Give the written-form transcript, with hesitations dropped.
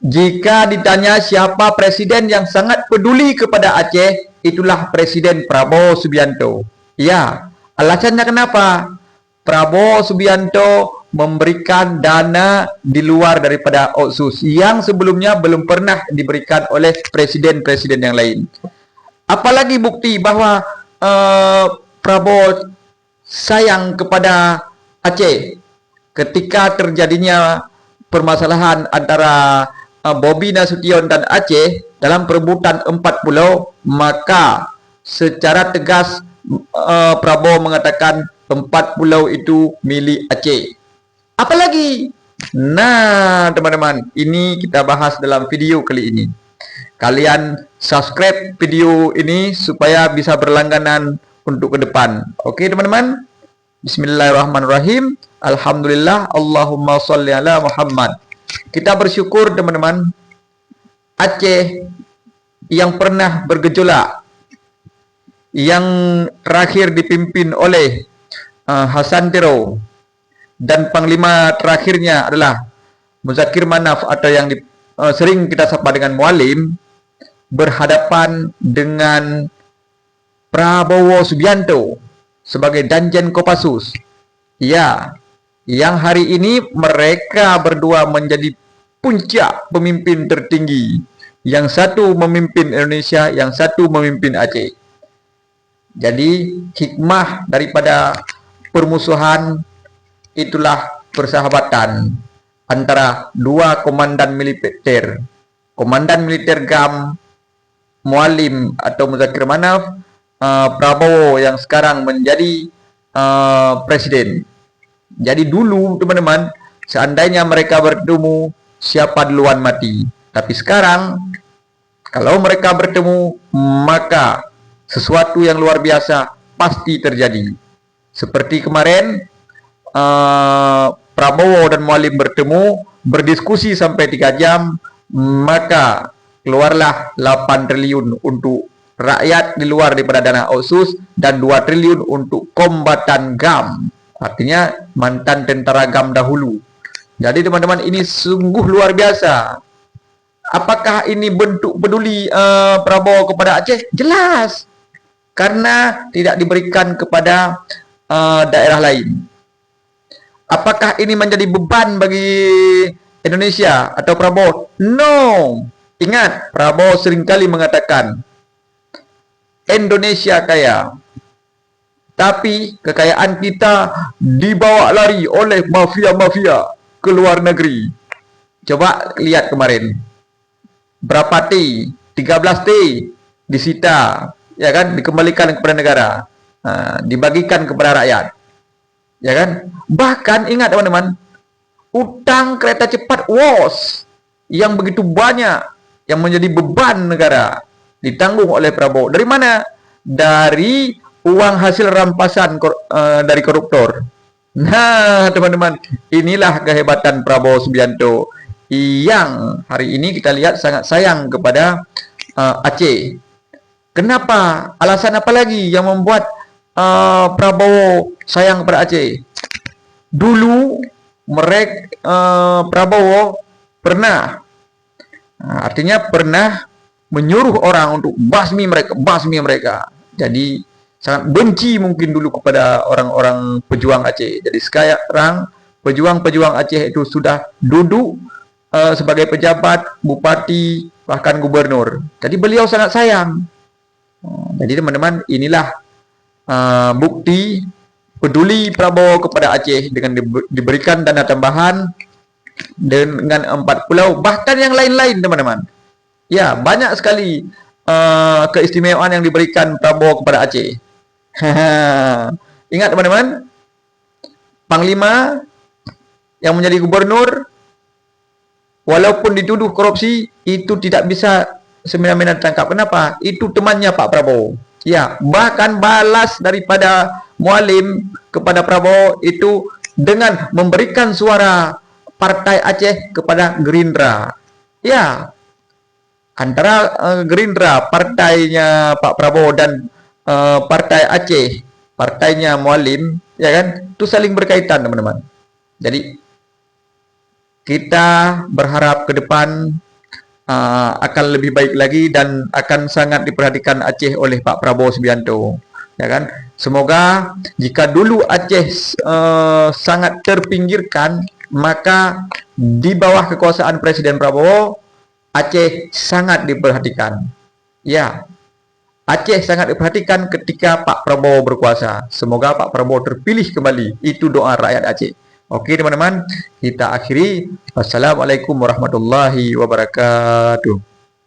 Jika ditanya siapa presiden yang sangat peduli kepada Aceh, itulah Presiden Prabowo Subianto. Ya, alasannya kenapa? Prabowo Subianto memberikan dana di luar daripada Otsus yang sebelumnya belum pernah diberikan oleh presiden-presiden yang lain. Apalagi bukti bahwa Prabowo sayang kepada Aceh ketika terjadinya permasalahan antara Bobi Nasution dan Aceh dalam perebutan 4 pulau, maka secara tegas Prabowo mengatakan 4 pulau itu milik Aceh. Apalagi? Nah, teman-teman, ini kita bahas dalam video kali ini. Kalian subscribe video ini supaya bisa berlangganan untuk ke depan. Oke, teman-teman? Bismillahirrahmanirrahim. Alhamdulillah, Allahumma sholli ala Muhammad. Kita bersyukur, teman-teman, Aceh yang pernah bergejolak, yang terakhir dipimpin oleh Hasan Tero, dan panglima terakhirnya adalah Muzakir Manaf atau yang sering kita sapa dengan Mualim, berhadapan dengan Prabowo Subianto sebagai Danjen Kopassus. Ya, yang hari ini mereka berdua menjadi puncak pemimpin tertinggi. Yang satu memimpin Indonesia, yang satu memimpin Aceh. Jadi hikmah daripada permusuhan itulah persahabatan antara dua komandan militer. Komandan militer GAM Mualim atau Muzakir Manaf, Prabowo yang sekarang menjadi presiden. Jadi dulu, teman-teman, seandainya mereka bertemu, siapa duluan mati. Tapi sekarang, kalau mereka bertemu, maka sesuatu yang luar biasa pasti terjadi. Seperti kemarin, Prabowo dan Mualim bertemu, berdiskusi sampai 3 jam, maka keluarlah 8 triliun untuk rakyat di luar daripada dana Otsus dan 2 triliun untuk kombatan GAM. Artinya mantan tentara GAM dahulu. Jadi teman-teman, ini sungguh luar biasa. Apakah ini bentuk peduli Prabowo kepada Aceh? Jelas. Karena tidak diberikan kepada daerah lain. Apakah ini menjadi beban bagi Indonesia atau Prabowo? No. Ingat, Prabowo seringkali mengatakan Indonesia kaya, tapi kekayaan kita dibawa lari oleh mafia-mafia ke luar negeri. Coba lihat kemarin. Berapa T? 13 T disita, ya kan? Dikembalikan kepada negara. Dibagikan kepada rakyat. Ya kan? Bahkan ingat teman-teman, utang kereta cepat WOS yang begitu banyak yang menjadi beban negara ditanggung oleh Prabowo. Dari mana? Dari uang hasil rampasan dari koruptor. Nah, teman-teman, inilah kehebatan Prabowo Subianto yang hari ini kita lihat sangat sayang kepada Aceh. Kenapa? Alasan apa lagi yang membuat Prabowo sayang kepada Aceh? Dulu Prabowo pernah, artinya pernah menyuruh orang untuk basmi mereka. Jadi sangat benci mungkin dulu kepada orang-orang pejuang Aceh. Jadi sekarang pejuang-pejuang Aceh itu sudah duduk sebagai pejabat, bupati, bahkan gubernur. Jadi beliau sangat sayang. Jadi teman-teman, inilah bukti peduli Prabowo kepada Aceh dengan diberikan dana tambahan dengan 4 pulau, bahkan yang lain-lain, teman-teman. Ya, banyak sekali keistimewaan yang diberikan Prabowo kepada Aceh. Ingat teman-teman, Panglima yang menjadi gubernur, walaupun dituduh korupsi, itu tidak bisa semena-mena ditangkap. Kenapa? Itu temannya Pak Prabowo. Ya, bahkan balas daripada Mualim kepada Prabowo itu dengan memberikan suara Partai Aceh kepada Gerindra. Ya, antara Gerindra, partainya Pak Prabowo, dan Partai Aceh, partainya Mualim, ya kan? Itu saling berkaitan, teman-teman. Jadi kita berharap ke depan akan lebih baik lagi dan akan sangat diperhatikan Aceh oleh Pak Prabowo Subianto, ya kan? Semoga jika dulu Aceh sangat terpinggirkan, maka di bawah kekuasaan Presiden Prabowo, Aceh sangat diperhatikan. Ya, Aceh sangat diperhatikan ketika Pak Prabowo berkuasa. Semoga Pak Prabowo terpilih kembali. Itu doa rakyat Aceh. Oke teman-teman, kita akhiri. Wassalamualaikum warahmatullahi wabarakatuh.